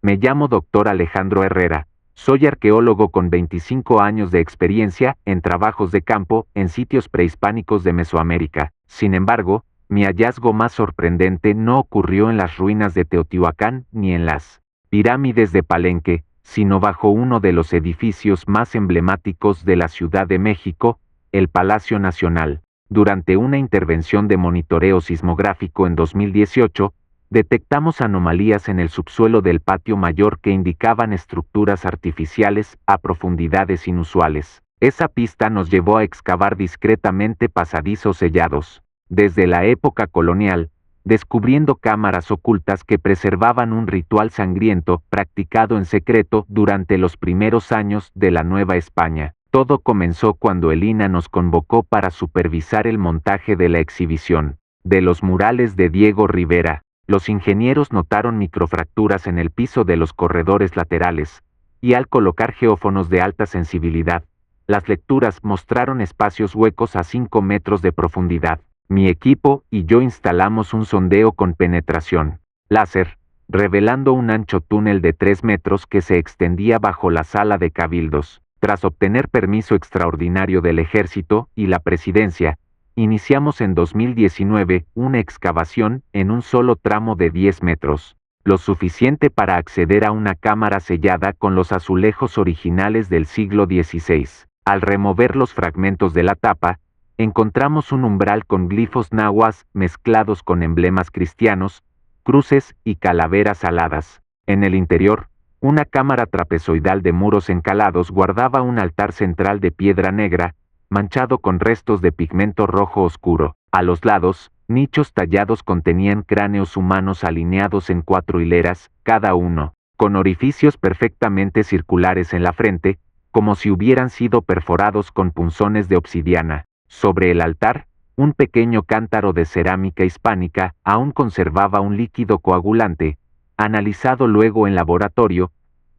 Me llamo Dr. Alejandro Herrera. Soy arqueólogo con 25 años de experiencia en trabajos de campo en sitios prehispánicos de Mesoamérica. Sin embargo, mi hallazgo más sorprendente no ocurrió en las ruinas de Teotihuacán ni en las pirámides de Palenque, sino bajo uno de los edificios más emblemáticos de la Ciudad de México, el Palacio Nacional. Durante una intervención de monitoreo sismográfico en 2018, detectamos anomalías en el subsuelo del patio mayor que indicaban estructuras artificiales a profundidades inusuales. Esa pista nos llevó a excavar discretamente pasadizos sellados, desde la época colonial, descubriendo cámaras ocultas que preservaban un ritual sangriento practicado en secreto durante los primeros años de la Nueva España. Todo comenzó cuando el INAH nos convocó para supervisar el montaje de la exhibición de los murales de Diego Rivera. Los ingenieros notaron microfracturas en el piso de los corredores laterales, y al colocar geófonos de alta sensibilidad, las lecturas mostraron espacios huecos a 5 metros de profundidad. Mi equipo y yo instalamos un sondeo con penetración láser, revelando un ancho túnel de 3 metros que se extendía bajo la sala de cabildos. Tras obtener permiso extraordinario del Ejército y la Presidencia, iniciamos en 2019 una excavación en un solo tramo de 10 metros, lo suficiente para acceder a una cámara sellada con los azulejos originales del siglo XVI. Al remover los fragmentos de la tapa, encontramos un umbral con glifos nahuas mezclados con emblemas cristianos, cruces y calaveras aladas. En el interior, una cámara trapezoidal de muros encalados guardaba un altar central de piedra negra, manchado con restos de pigmento rojo oscuro. A los lados, nichos tallados contenían cráneos humanos alineados en 4 hileras, cada uno, con orificios perfectamente circulares en la frente, como si hubieran sido perforados con punzones de obsidiana. Sobre el altar, un pequeño cántaro de cerámica hispánica aún conservaba un líquido coagulante. Analizado luego en laboratorio,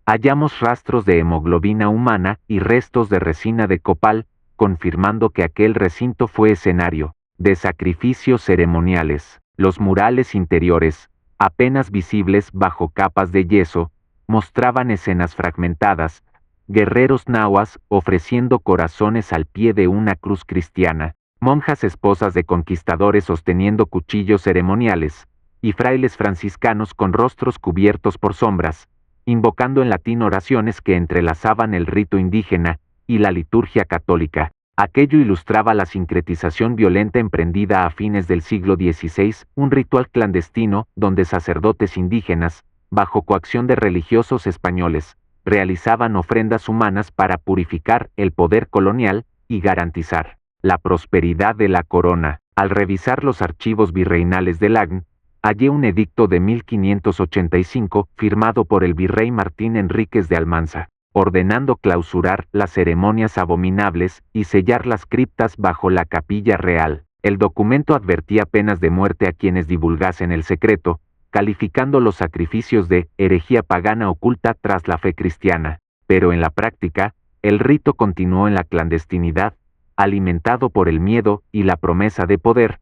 hallamos rastros de hemoglobina humana y restos de resina de copal, confirmando que aquel recinto fue escenario de sacrificios ceremoniales. Los murales interiores, apenas visibles bajo capas de yeso, mostraban escenas fragmentadas, guerreros nahuas ofreciendo corazones al pie de una cruz cristiana, monjas esposas de conquistadores sosteniendo cuchillos ceremoniales, y frailes franciscanos con rostros cubiertos por sombras, invocando en latín oraciones que entrelazaban el rito indígena y la liturgia católica. Aquello ilustraba la sincretización violenta emprendida a fines del siglo XVI, un ritual clandestino donde sacerdotes indígenas, bajo coacción de religiosos españoles, realizaban ofrendas humanas para purificar el poder colonial y garantizar la prosperidad de la corona. Al revisar los archivos virreinales de Lagn, hallé un edicto de 1585 firmado por el virrey Martín Enríquez de Almanza, ordenando clausurar las ceremonias abominables y sellar las criptas bajo la capilla real. El documento advertía penas de muerte a quienes divulgasen el secreto, calificando los sacrificios de herejía pagana oculta tras la fe cristiana. Pero en la práctica, el rito continuó en la clandestinidad, alimentado por el miedo y la promesa de poder.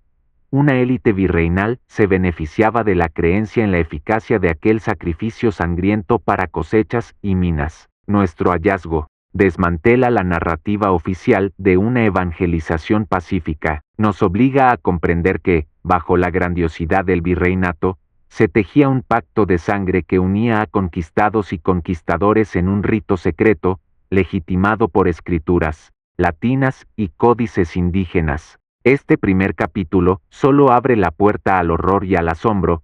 Una élite virreinal se beneficiaba de la creencia en la eficacia de aquel sacrificio sangriento para cosechas y minas. Nuestro hallazgo desmantela la narrativa oficial de una evangelización pacífica. Nos obliga a comprender que, bajo la grandiosidad del virreinato, se tejía un pacto de sangre que unía a conquistados y conquistadores en un rito secreto, legitimado por escrituras latinas y códices indígenas. Este primer capítulo solo abre la puerta al horror y al asombro.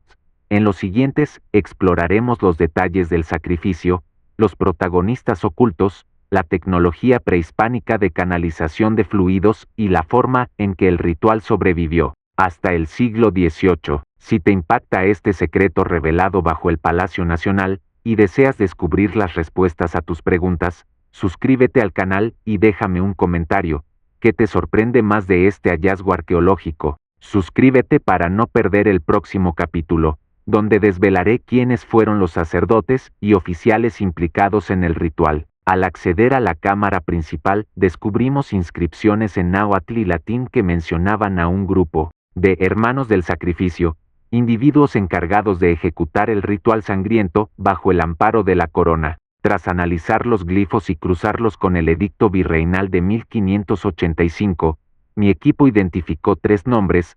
En los siguientes exploraremos los detalles del sacrificio, los protagonistas ocultos, la tecnología prehispánica de canalización de fluidos y la forma en que el ritual sobrevivió hasta el siglo XVIII. Si te impacta este secreto revelado bajo el Palacio Nacional y deseas descubrir las respuestas a tus preguntas, suscríbete al canal y déjame un comentario. ¿Qué te sorprende más de este hallazgo arqueológico? Suscríbete para no perder el próximo capítulo, donde desvelaré quiénes fueron los sacerdotes y oficiales implicados en el ritual. Al acceder a la cámara principal, descubrimos inscripciones en náhuatl y latín que mencionaban a un grupo de hermanos del sacrificio, individuos encargados de ejecutar el ritual sangriento bajo el amparo de la corona. Tras analizar los glifos y cruzarlos con el edicto virreinal de 1585, mi equipo identificó 3 nombres: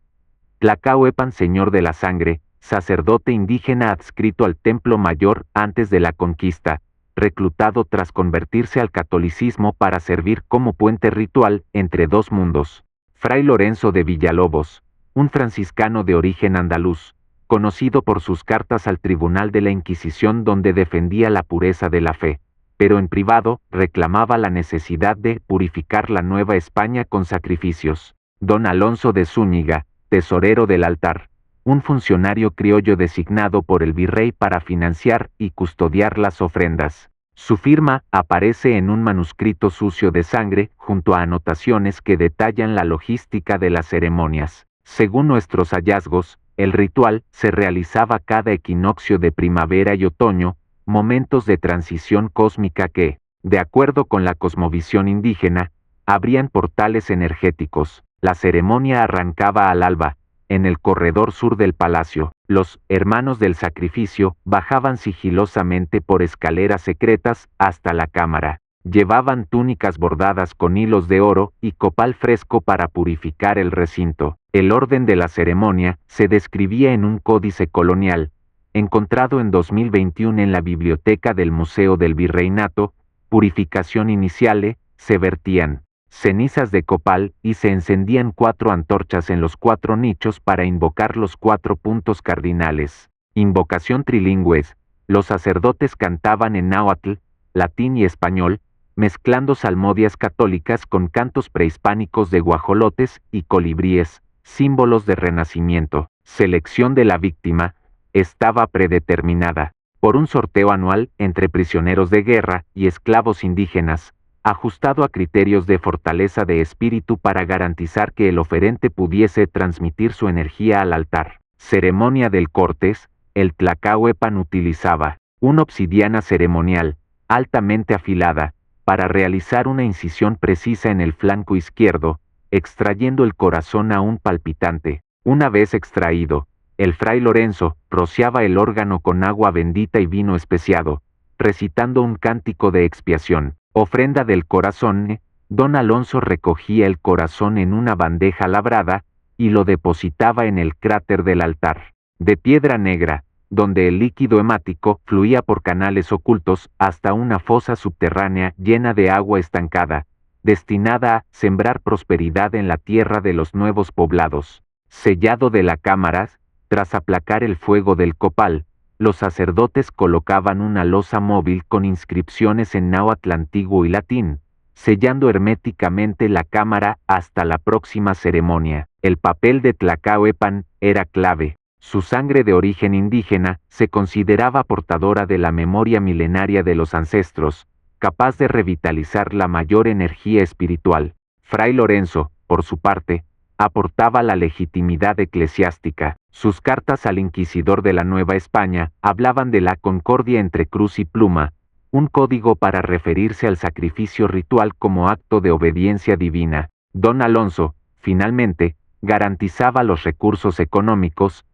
Tlacahuepan, señor de la sangre, sacerdote indígena adscrito al Templo Mayor antes de la conquista, reclutado tras convertirse al catolicismo para servir como puente ritual entre 2 mundos. Fray Lorenzo de Villalobos, un franciscano de origen andaluz, conocido por sus cartas al Tribunal de la Inquisición donde defendía la pureza de la fe, pero en privado reclamaba la necesidad de purificar la Nueva España con sacrificios. Don Alonso de Zúñiga, tesorero del altar, un funcionario criollo designado por el virrey para financiar y custodiar las ofrendas. Su firma aparece en un manuscrito sucio de sangre, junto a anotaciones que detallan la logística de las ceremonias. Según nuestros hallazgos, el ritual se realizaba cada equinoccio de primavera y otoño, momentos de transición cósmica que, de acuerdo con la cosmovisión indígena, abrían portales energéticos. La ceremonia arrancaba al alba. En el corredor sur del palacio, los hermanos del sacrificio bajaban sigilosamente por escaleras secretas hasta la cámara. Llevaban túnicas bordadas con hilos de oro y copal fresco para purificar el recinto. El orden de la ceremonia se describía en un códice colonial, encontrado en 2021 en la biblioteca del Museo del Virreinato. Purificación iniciale: se vertían cenizas de copal y se encendían 4 antorchas en los 4 nichos para invocar los 4 puntos cardinales. Invocación trilingües: los sacerdotes cantaban en náhuatl, latín y español, mezclando salmodias católicas con cantos prehispánicos de guajolotes y colibríes, símbolos de renacimiento. Selección de la víctima estaba predeterminada por un sorteo anual entre prisioneros de guerra y esclavos indígenas, ajustado a criterios de fortaleza de espíritu para garantizar que el oferente pudiese transmitir su energía al altar. Ceremonia del Cortés: el Tlacahuepan utilizaba una obsidiana ceremonial, altamente afilada, para realizar una incisión precisa en el flanco izquierdo, extrayendo el corazón aún palpitante. Una vez extraído, el fray Lorenzo rociaba el órgano con agua bendita y vino especiado, recitando un cántico de expiación. Ofrenda del corazón: don Alonso recogía el corazón en una bandeja labrada y lo depositaba en el cráter del altar, de piedra negra, donde el líquido hemático fluía por canales ocultos hasta una fosa subterránea llena de agua estancada, destinada a sembrar prosperidad en la tierra de los nuevos poblados. Sellado de la cámara: tras aplacar el fuego del copal, los sacerdotes colocaban una losa móvil con inscripciones en náhuatl antiguo y latín, sellando herméticamente la cámara hasta la próxima ceremonia. El papel de Tlacahuepan era clave. Su sangre de origen indígena se consideraba portadora de la memoria milenaria de los ancestros, capaz de revitalizar la mayor energía espiritual. Fray Lorenzo, por su parte, aportaba la legitimidad eclesiástica. Sus cartas al inquisidor de la Nueva España hablaban de la concordia entre cruz y pluma, un código para referirse al sacrificio ritual como acto de obediencia divina. Don Alonso, finalmente, garantizaba los recursos económicos,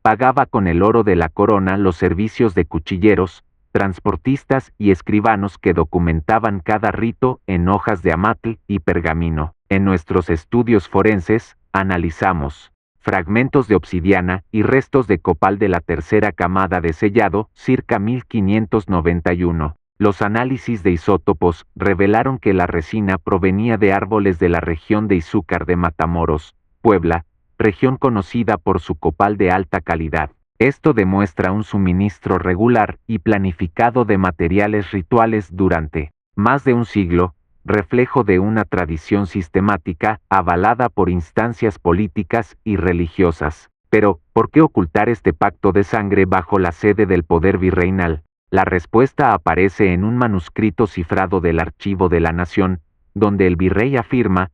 pagaba con el oro de la corona los servicios de cuchilleros, transportistas y escribanos que documentaban cada rito en hojas de amatl y pergamino. En nuestros estudios forenses, analizamos fragmentos de obsidiana y restos de copal de la tercera camada de sellado, circa 1591. Los análisis de isótopos revelaron que la resina provenía de árboles de la región de Izúcar de Matamoros, Puebla, región conocida por su copal de alta calidad. Esto demuestra un suministro regular y planificado de materiales rituales durante más de un siglo, reflejo de una tradición sistemática avalada por instancias políticas y religiosas. Pero, ¿por qué ocultar este pacto de sangre bajo la sede del poder virreinal? La respuesta aparece en un manuscrito cifrado del Archivo de la Nación, donde el virrey afirma: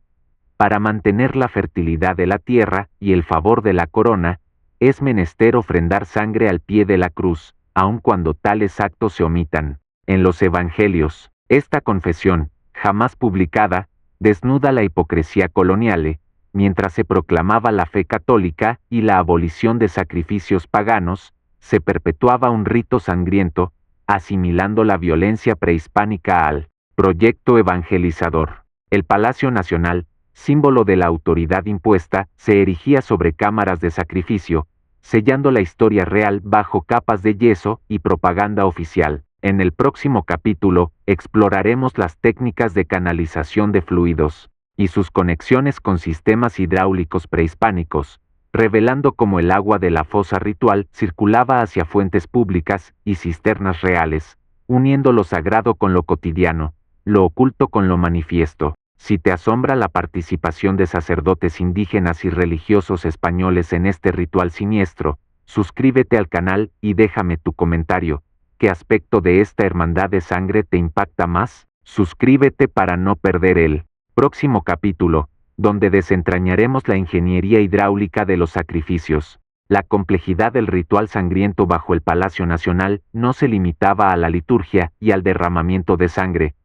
para mantener la fertilidad de la tierra y el favor de la corona, es menester ofrendar sangre al pie de la cruz, aun cuando tales actos se omitan. En los Evangelios, esta confesión, jamás publicada, desnuda la hipocresía colonial, mientras se proclamaba la fe católica y la abolición de sacrificios paganos, se perpetuaba un rito sangriento, asimilando la violencia prehispánica al proyecto evangelizador. El Palacio Nacional, símbolo de la autoridad impuesta, se erigía sobre cámaras de sacrificio, sellando la historia real bajo capas de yeso y propaganda oficial. En el próximo capítulo, exploraremos las técnicas de canalización de fluidos y sus conexiones con sistemas hidráulicos prehispánicos, revelando cómo el agua de la fosa ritual circulaba hacia fuentes públicas y cisternas reales, uniendo lo sagrado con lo cotidiano, lo oculto con lo manifiesto. Si te asombra la participación de sacerdotes indígenas y religiosos españoles en este ritual siniestro, suscríbete al canal y déjame tu comentario. ¿Qué aspecto de esta hermandad de sangre te impacta más? Suscríbete para no perder el próximo capítulo, donde desentrañaremos la ingeniería hidráulica de los sacrificios. La complejidad del ritual sangriento bajo el Palacio Nacional no se limitaba a la liturgia y al derramamiento de sangre.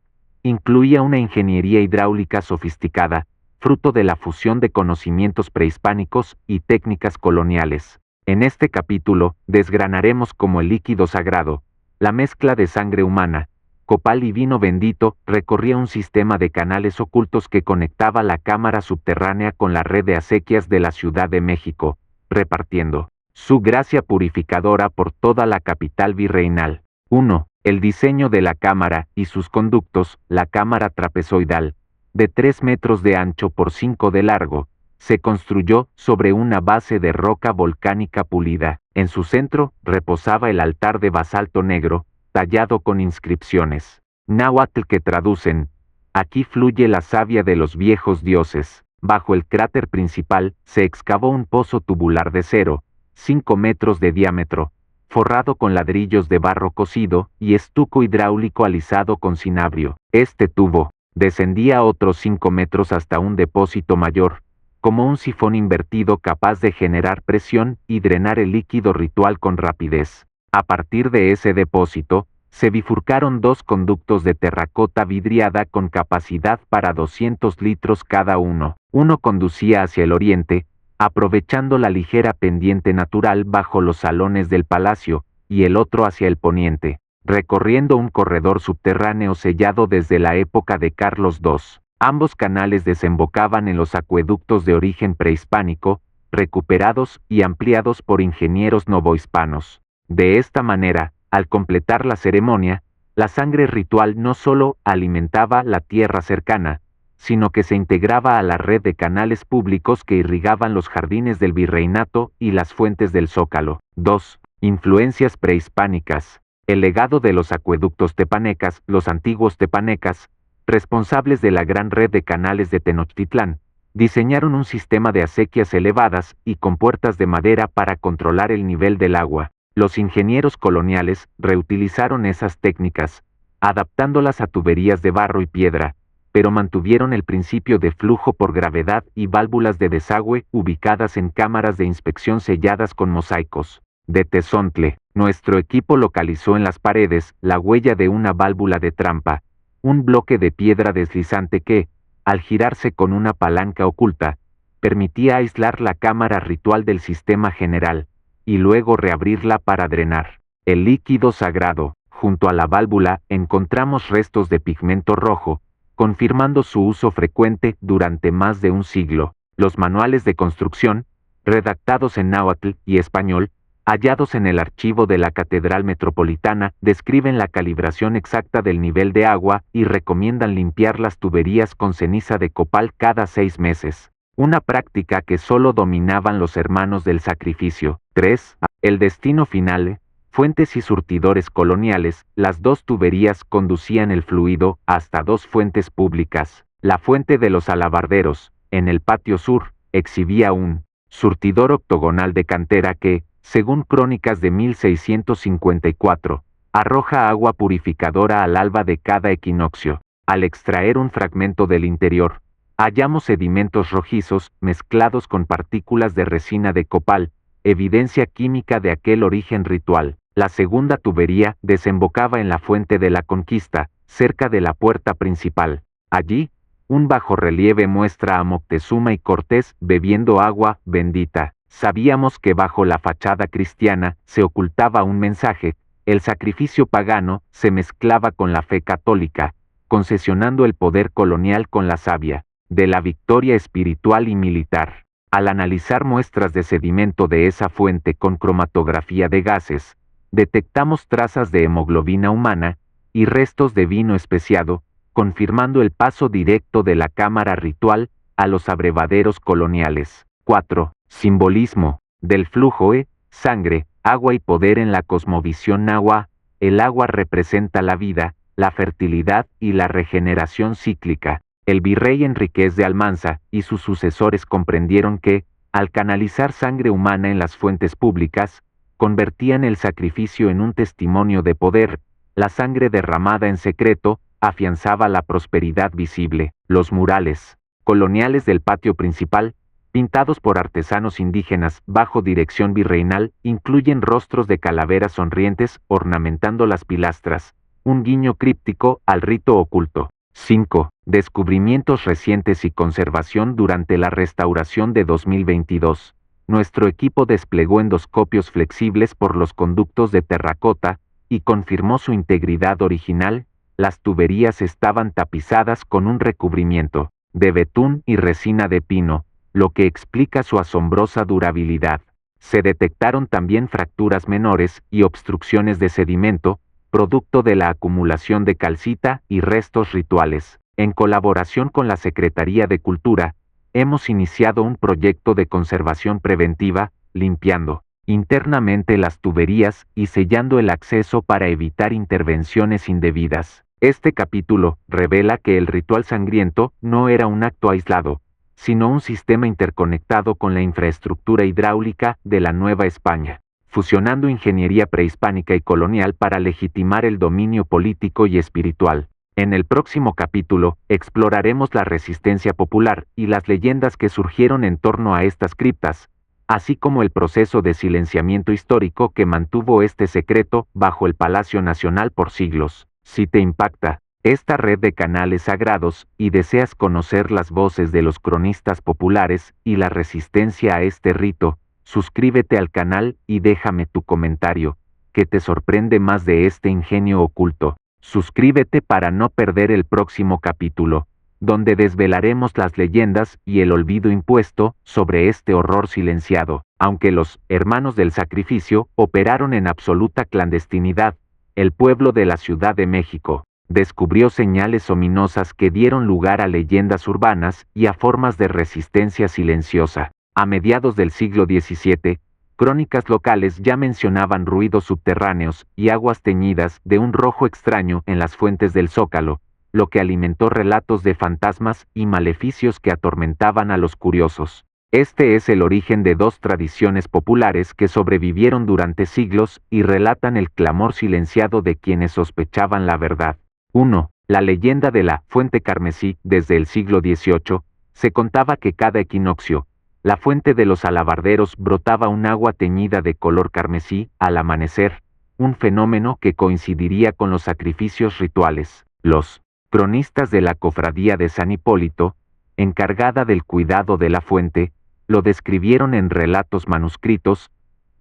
Incluía una ingeniería hidráulica sofisticada, fruto de la fusión de conocimientos prehispánicos y técnicas coloniales. En este capítulo, desgranaremos cómo el líquido sagrado, la mezcla de sangre humana, copal y vino bendito, recorría un sistema de canales ocultos que conectaba la cámara subterránea con la red de acequias de la Ciudad de México, repartiendo su gracia purificadora por toda la capital virreinal. 1. El diseño de la cámara y sus conductos. La cámara trapezoidal, de 3 metros de ancho por 5 de largo, se construyó sobre una base de roca volcánica pulida. En su centro reposaba el altar de basalto negro, tallado con inscripciones náhuatl que traducen: aquí fluye la savia de los viejos dioses. Bajo el cráter principal se excavó un pozo tubular de 0,5 metros de diámetro, forrado con ladrillos de barro cocido y estuco hidráulico alisado con cinabrio. Este tubo descendía otros 5 metros hasta un depósito mayor, como un sifón invertido capaz de generar presión y drenar el líquido ritual con rapidez. A partir de ese depósito, se bifurcaron 2 conductos de terracota vidriada con capacidad para 200 litros cada uno. Uno conducía hacia el oriente, aprovechando la ligera pendiente natural bajo los salones del palacio, y el otro hacia el poniente, recorriendo un corredor subterráneo sellado desde la época de Carlos II. Ambos canales desembocaban en los acueductos de origen prehispánico, recuperados y ampliados por ingenieros novohispanos. De esta manera, al completar la ceremonia, la sangre ritual no solo alimentaba la tierra cercana, sino que se integraba a la red de canales públicos que irrigaban los jardines del virreinato y las fuentes del Zócalo. 2. Influencias prehispánicas. El legado de los acueductos tepanecas. Los antiguos tepanecas, responsables de la gran red de canales de Tenochtitlán, diseñaron un sistema de acequias elevadas y con puertas de madera para controlar el nivel del agua. Los ingenieros coloniales reutilizaron esas técnicas, adaptándolas a tuberías de barro y piedra, pero mantuvieron el principio de flujo por gravedad y válvulas de desagüe ubicadas en cámaras de inspección selladas con mosaicos de tezontle. Nuestro equipo localizó en las paredes la huella de una válvula de trampa, un bloque de piedra deslizante que, al girarse con una palanca oculta, permitía aislar la cámara ritual del sistema general, y luego reabrirla para drenar el líquido sagrado. Junto a la válvula encontramos restos de pigmento rojo, confirmando su uso frecuente durante más de un siglo. Los manuales de construcción, redactados en náhuatl y español, hallados en el archivo de la Catedral Metropolitana, describen la calibración exacta del nivel de agua y recomiendan limpiar las tuberías con ceniza de copal cada 6 meses. Una práctica que solo dominaban los hermanos del sacrificio. 3. El destino final. Fuentes y surtidores coloniales. Las 2 tuberías conducían el fluido hasta 2 fuentes públicas. La fuente de los alabarderos, en el patio sur, exhibía un surtidor octogonal de cantera que, según crónicas de 1654, arroja agua purificadora al alba de cada equinoccio. Al extraer un fragmento del interior, hallamos sedimentos rojizos mezclados con partículas de resina de copal, evidencia química de aquel origen ritual. La segunda tubería desembocaba en la Fuente de la Conquista, cerca de la puerta principal. Allí, Un bajorrelieve muestra a Moctezuma y Cortés bebiendo agua bendita. Sabíamos que bajo la fachada cristiana se ocultaba un mensaje. El sacrificio pagano se mezclaba con la fe católica, concesionando el poder colonial con la savia de la victoria espiritual y militar. Al analizar muestras de sedimento de esa fuente con cromatografía de gases, detectamos trazas de hemoglobina humana y restos de vino especiado, confirmando el paso directo de la cámara ritual a los abrevaderos coloniales. 4. Simbolismo del flujo sangre, agua y poder en la cosmovisión nahua. El agua representa la vida, la fertilidad y la regeneración cíclica. El virrey Enríquez de Almanza y sus sucesores comprendieron que, al canalizar sangre humana en las fuentes públicas, convertían el sacrificio en un testimonio de poder. La sangre derramada en secreto afianzaba la prosperidad visible. Los murales coloniales del patio principal, pintados por artesanos indígenas bajo dirección virreinal, incluyen rostros de calaveras sonrientes ornamentando las pilastras, un guiño críptico al rito oculto. 5. Descubrimientos recientes y conservación. Durante la restauración de 2022, nuestro equipo desplegó endoscopios flexibles por los conductos de terracota y confirmó su integridad original. Las tuberías estaban tapizadas con un recubrimiento de betún y resina de pino, lo que explica su asombrosa durabilidad. Se detectaron también fracturas menores y obstrucciones de sedimento, producto de la acumulación de calcita y restos rituales. En colaboración con la Secretaría de Cultura, hemos iniciado un proyecto de conservación preventiva, limpiando internamente las tuberías y sellando el acceso para evitar intervenciones indebidas. Este capítulo revela que el ritual sangriento no era un acto aislado, sino un sistema interconectado con la infraestructura hidráulica de la Nueva España, fusionando ingeniería prehispánica y colonial para legitimar el dominio político y espiritual. En el próximo capítulo, exploraremos la resistencia popular y las leyendas que surgieron en torno a estas criptas, así como el proceso de silenciamiento histórico que mantuvo este secreto bajo el Palacio Nacional por siglos. Si te impacta esta red de canales sagrados y deseas conocer las voces de los cronistas populares y la resistencia a este rito, suscríbete al canal y déjame tu comentario, que te sorprende más de este ingenio oculto. Suscríbete para no perder el próximo capítulo, donde desvelaremos las leyendas y el olvido impuesto sobre este horror silenciado. Aunque los hermanos del sacrificio operaron en absoluta clandestinidad, el pueblo de la Ciudad de México descubrió señales ominosas que dieron lugar a leyendas urbanas y a formas de resistencia silenciosa. A mediados del siglo XVII, crónicas locales ya mencionaban ruidos subterráneos y aguas teñidas de un rojo extraño en las fuentes del Zócalo, lo que alimentó relatos de fantasmas y maleficios que atormentaban a los curiosos. Este es el origen de dos tradiciones populares que sobrevivieron durante siglos y relatan el clamor silenciado de quienes sospechaban la verdad. 1. La leyenda de la fuente carmesí. Desde el siglo XVIII, se contaba que cada equinoccio, la fuente de los alabarderos brotaba un agua teñida de color carmesí al amanecer, un fenómeno que coincidiría con los sacrificios rituales. Los cronistas de la cofradía de San Hipólito, encargada del cuidado de la fuente, lo describieron en relatos manuscritos.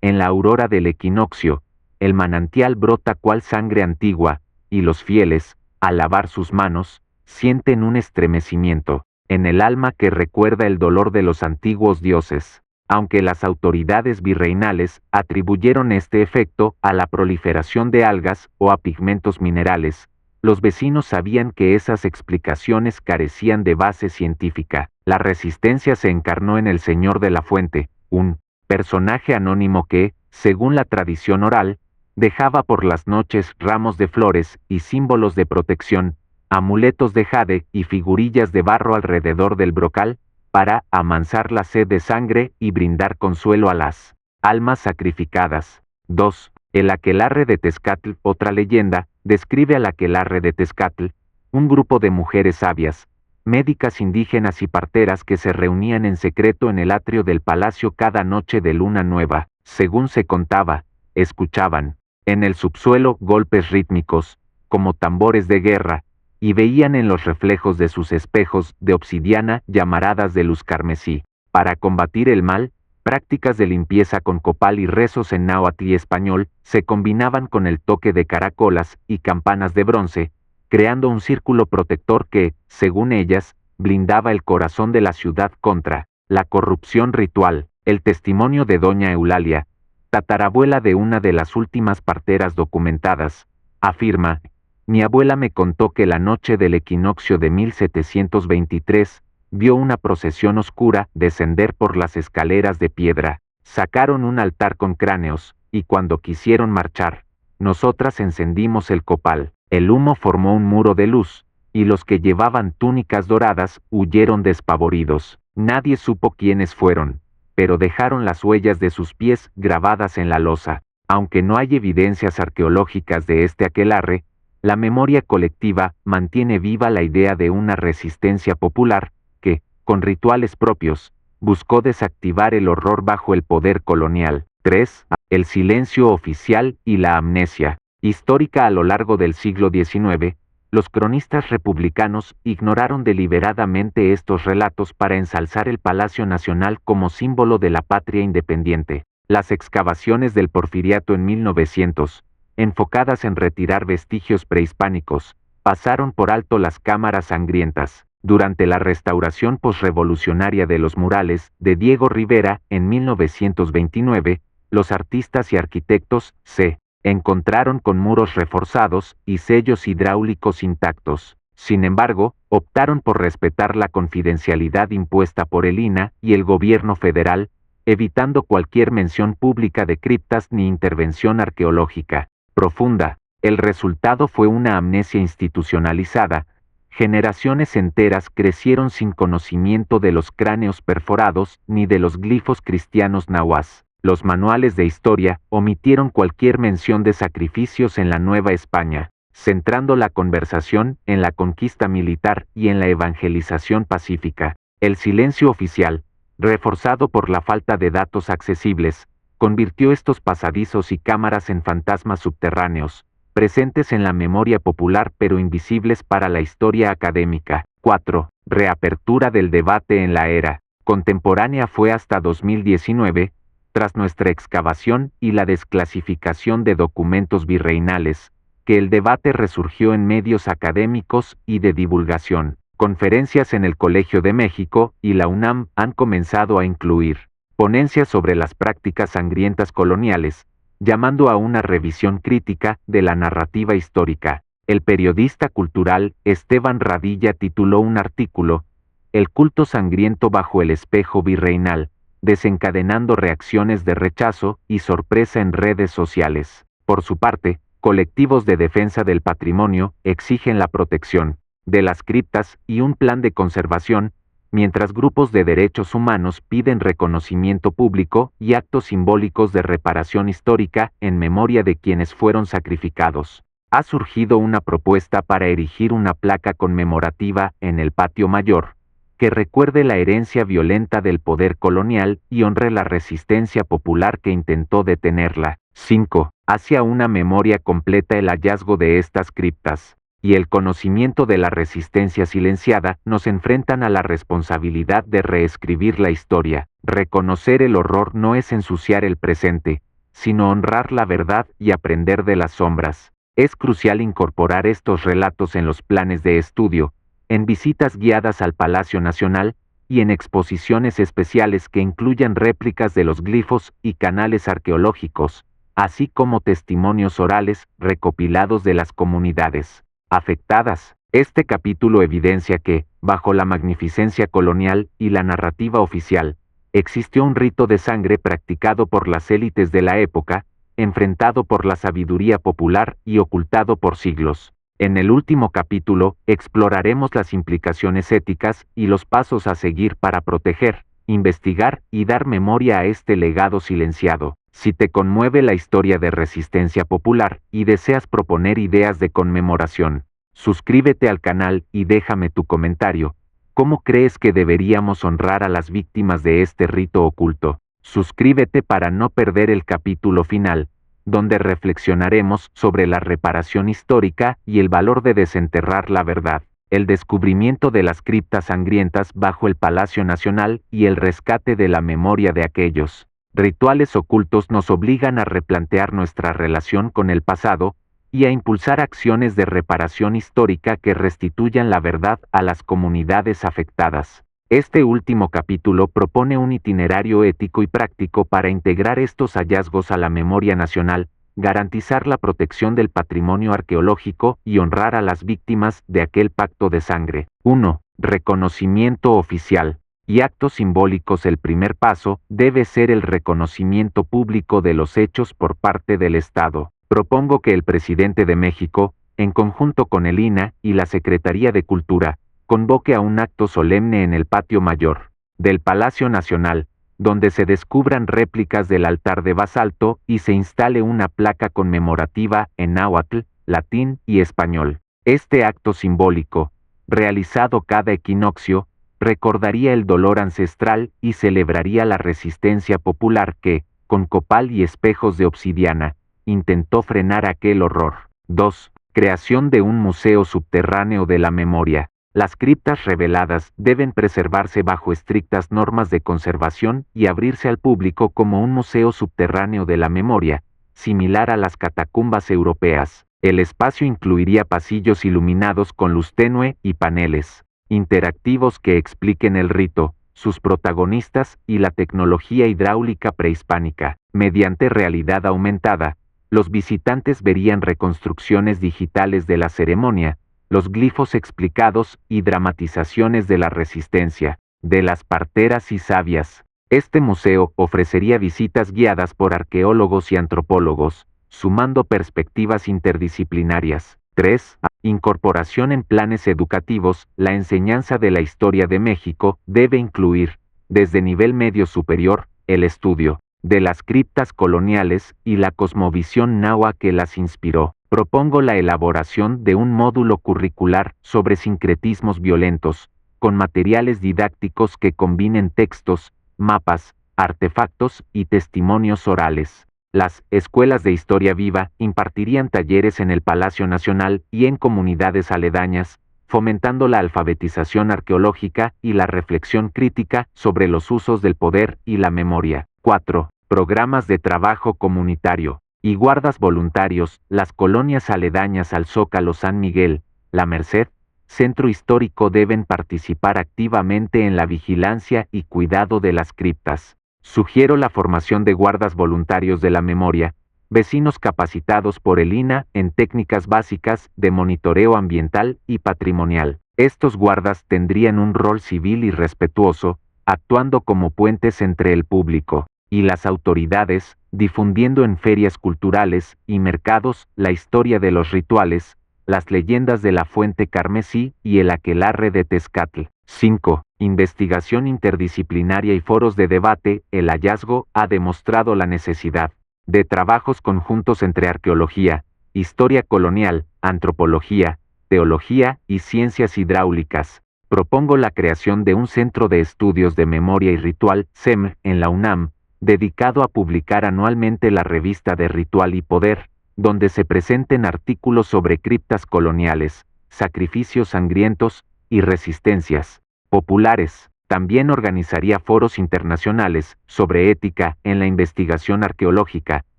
En la aurora del equinoccio, el manantial brota cual sangre antigua, y los fieles, al lavar sus manos, sienten un estremecimiento en el alma que recuerda el dolor de los antiguos dioses. Aunque las autoridades virreinales atribuyeron este efecto a la proliferación de algas o a pigmentos minerales, los vecinos sabían que esas explicaciones carecían de base científica. La resistencia se encarnó en el Señor de la Fuente, un personaje anónimo que, según la tradición oral, dejaba por las noches ramos de flores y símbolos de protección, amuletos de jade y figurillas de barro alrededor del brocal, para amansar la sed de sangre y brindar consuelo a las almas sacrificadas. 2. El aquelarre de Tezcatl. Otra leyenda describe al aquelarre de Tezcatl, un grupo de mujeres sabias, médicas indígenas y parteras que se reunían en secreto en el atrio del palacio cada noche de luna nueva. Según se contaba, escuchaban en el subsuelo golpes rítmicos, como tambores de guerra, y veían en los reflejos de sus espejos de obsidiana llamaradas de luz carmesí. Para combatir el mal, prácticas de limpieza con copal y rezos en náhuatl y español se combinaban con el toque de caracolas y campanas de bronce, creando un círculo protector que, según ellas, blindaba el corazón de la ciudad contra la corrupción ritual. El testimonio de doña Eulalia, tatarabuela de una de las últimas parteras documentadas, afirma: mi abuela me contó que la noche del equinoccio de 1723, vio una procesión oscura descender por las escaleras de piedra. Sacaron un altar con cráneos, y cuando quisieron marchar, nosotras encendimos el copal. El humo formó un muro de luz, y los que llevaban túnicas doradas huyeron despavoridos. Nadie supo quiénes fueron, pero dejaron las huellas de sus pies grabadas en la losa. Aunque no hay evidencias arqueológicas de este aquelarre, la memoria colectiva mantiene viva la idea de una resistencia popular que, con rituales propios, buscó desactivar el horror bajo el poder colonial. 3. El silencio oficial y la amnesia histórica. A lo largo del siglo XIX, los cronistas republicanos ignoraron deliberadamente estos relatos para ensalzar el Palacio Nacional como símbolo de la patria independiente. Las excavaciones del Porfiriato en 1900, enfocadas en retirar vestigios prehispánicos, pasaron por alto las cámaras sangrientas. Durante la restauración posrevolucionaria de los murales de Diego Rivera en 1929, los artistas y arquitectos se encontraron con muros reforzados y sellos hidráulicos intactos. Sin embargo, optaron por respetar la confidencialidad impuesta por el INAH y el gobierno federal, evitando cualquier mención pública de criptas ni intervención arqueológica profunda. El resultado fue una amnesia institucionalizada. Generaciones enteras crecieron sin conocimiento de los cráneos perforados ni de los glifos cristianos nahuas. Los manuales de historia omitieron cualquier mención de sacrificios en la Nueva España, centrando la conversación en la conquista militar y en la evangelización pacífica. El silencio oficial, reforzado por la falta de datos accesibles, convirtió estos pasadizos y cámaras en fantasmas subterráneos, presentes en la memoria popular pero invisibles para la historia académica. 4. Reapertura del debate en la era contemporánea. Fue hasta 2019, tras nuestra excavación y la desclasificación de documentos virreinales, que el debate resurgió en medios académicos y de divulgación. Conferencias en el Colegio de México y la UNAM han comenzado a incluir ponencias sobre las prácticas sangrientas coloniales, llamando a una revisión crítica de la narrativa histórica. El periodista cultural Esteban Radilla tituló un artículo: El culto sangriento bajo el espejo virreinal, desencadenando reacciones de rechazo y sorpresa en redes sociales. Por su parte, colectivos de defensa del patrimonio exigen la protección de las criptas y un plan de conservación, mientras grupos de derechos humanos piden reconocimiento público y actos simbólicos de reparación histórica en memoria de quienes fueron sacrificados. Ha surgido una propuesta para erigir una placa conmemorativa en el patio mayor, que recuerde la herencia violenta del poder colonial y honre la resistencia popular que intentó detenerla. 5. Hacia una memoria completa. El hallazgo de estas criptas y el conocimiento de la resistencia silenciada nos enfrentan a la responsabilidad de reescribir la historia. Reconocer el horror no es ensuciar el presente, sino honrar la verdad y aprender de las sombras. Es crucial incorporar estos relatos en los planes de estudio, en visitas guiadas al Palacio Nacional y en exposiciones especiales que incluyan réplicas de los glifos y canales arqueológicos, así como testimonios orales recopilados de las comunidades afectadas. Este capítulo evidencia que, bajo la magnificencia colonial y la narrativa oficial, existió un rito de sangre practicado por las élites de la época, enfrentado por la sabiduría popular y ocultado por siglos. En el último capítulo, exploraremos las implicaciones éticas y los pasos a seguir para proteger, investigar y dar memoria a este legado silenciado. Si te conmueve la historia de resistencia popular y deseas proponer ideas de conmemoración, suscríbete al canal y déjame tu comentario. ¿Cómo crees que deberíamos honrar a las víctimas de este rito oculto? Suscríbete para no perder el capítulo final. donde reflexionaremos sobre la reparación histórica y el valor de desenterrar la verdad, el descubrimiento de las criptas sangrientas bajo el Palacio Nacional y el rescate de la memoria de aquellos rituales ocultos nos obligan a replantear nuestra relación con el pasado y a impulsar acciones de reparación histórica que restituyan la verdad a las comunidades afectadas. Este último capítulo propone un itinerario ético y práctico para integrar estos hallazgos a la memoria nacional, garantizar la protección del patrimonio arqueológico y honrar a las víctimas de aquel pacto de sangre. 1. Reconocimiento oficial y actos simbólicos. El primer paso debe ser el reconocimiento público de los hechos por parte del Estado. Propongo que el presidente de México, en conjunto con el INAH y la Secretaría de Cultura, convoque a un acto solemne en el patio mayor del Palacio Nacional, donde se descubran réplicas del altar de basalto y se instale una placa conmemorativa en náhuatl, latín y español. Este acto simbólico, realizado cada equinoccio, recordaría el dolor ancestral y celebraría la resistencia popular que, con copal y espejos de obsidiana, intentó frenar aquel horror. 2. Creación de un museo subterráneo de la memoria. Las criptas reveladas deben preservarse bajo estrictas normas de conservación y abrirse al público como un museo subterráneo de la memoria, similar a las catacumbas europeas. El espacio incluiría pasillos iluminados con luz tenue y paneles interactivos que expliquen el rito, sus protagonistas y la tecnología hidráulica prehispánica. Mediante realidad aumentada, los visitantes verían reconstrucciones digitales de la ceremonia, los glifos explicados y dramatizaciones de la resistencia, de las parteras y sabias. Este museo ofrecería visitas guiadas por arqueólogos y antropólogos, sumando perspectivas interdisciplinarias. 3. Incorporación en planes educativos. La enseñanza de la historia de México debe incluir, desde nivel medio superior, el estudio de las criptas coloniales y la cosmovisión náhuatl que las inspiró. Propongo la elaboración de un módulo curricular sobre sincretismos violentos, con materiales didácticos que combinen textos, mapas, artefactos y testimonios orales. Las escuelas de historia viva impartirían talleres en el Palacio Nacional y en comunidades aledañas, fomentando la alfabetización arqueológica y la reflexión crítica sobre los usos del poder y la memoria. 4. Programas de trabajo comunitario y guardas voluntarios. Las colonias aledañas al Zócalo San Miguel, La Merced, Centro Histórico deben participar activamente en la vigilancia y cuidado de las criptas. Sugiero la formación de guardas voluntarios de la memoria, vecinos capacitados por el INAH en técnicas básicas de monitoreo ambiental y patrimonial. Estos guardas tendrían un rol civil y respetuoso, actuando como puentes entre el público y las autoridades, difundiendo en ferias culturales y mercados la historia de los rituales, las leyendas de la Fuente Carmesí y el aquelarre de Tezcatl. 5. Investigación interdisciplinaria y foros de debate. El hallazgo ha demostrado la necesidad de trabajos conjuntos entre arqueología, historia colonial, antropología, teología y ciencias hidráulicas. Propongo la creación de un Centro de Estudios de Memoria y Ritual, CEM, en la UNAM, dedicado a publicar anualmente la revista de Ritual y Poder, donde se presenten artículos sobre criptas coloniales, sacrificios sangrientos y resistencias populares. También organizaría foros internacionales sobre ética en la investigación arqueológica,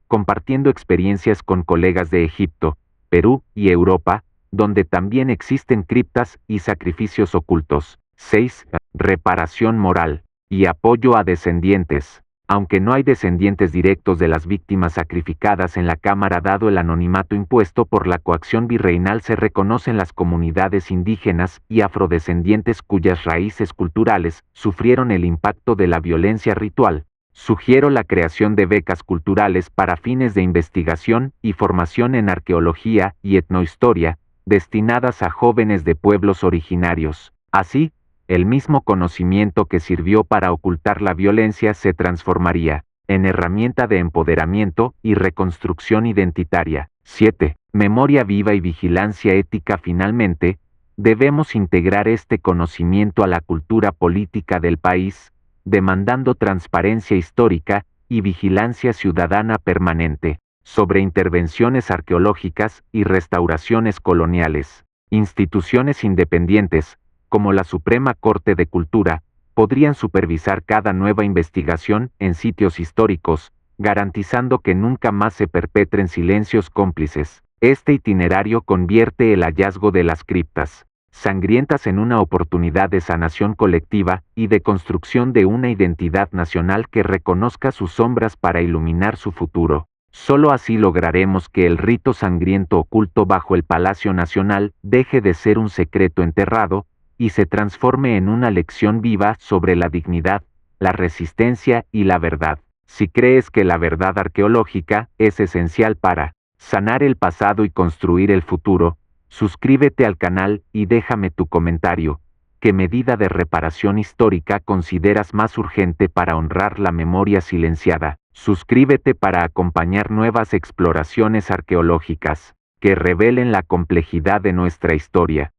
compartiendo experiencias con colegas de Egipto, Perú y Europa, donde también existen criptas y sacrificios ocultos. 6. Reparación moral y apoyo a descendientes. Aunque no hay descendientes directos de las víctimas sacrificadas en la Cámara dado el anonimato impuesto por la coacción virreinal, se reconocen las comunidades indígenas y afrodescendientes cuyas raíces culturales sufrieron el impacto de la violencia ritual. Sugiero la creación de becas culturales para fines de investigación y formación en arqueología y etnohistoria, destinadas a jóvenes de pueblos originarios. Así, el mismo conocimiento que sirvió para ocultar la violencia se transformaría en herramienta de empoderamiento y reconstrucción identitaria. 7. Memoria viva y vigilancia ética. Finalmente, debemos integrar este conocimiento a la cultura política del país, demandando transparencia histórica y vigilancia ciudadana permanente. sobre intervenciones arqueológicas y restauraciones coloniales. Instituciones independientes, como la Suprema Corte de Cultura, podrían supervisar cada nueva investigación en sitios históricos, garantizando que nunca más se perpetren silencios cómplices. Este itinerario convierte el hallazgo de las criptas sangrientas en una oportunidad de sanación colectiva y de construcción de una identidad nacional que reconozca sus sombras para iluminar su futuro. Solo así lograremos que el rito sangriento oculto bajo el Palacio Nacional deje de ser un secreto enterrado y se transforme en una lección viva sobre la dignidad, la resistencia y la verdad. Si crees que la verdad arqueológica es esencial para sanar el pasado y construir el futuro, suscríbete al canal y déjame tu comentario. ¿Qué medida de reparación histórica consideras más urgente para honrar la memoria silenciada? Suscríbete para acompañar nuevas exploraciones arqueológicas que revelen la complejidad de nuestra historia.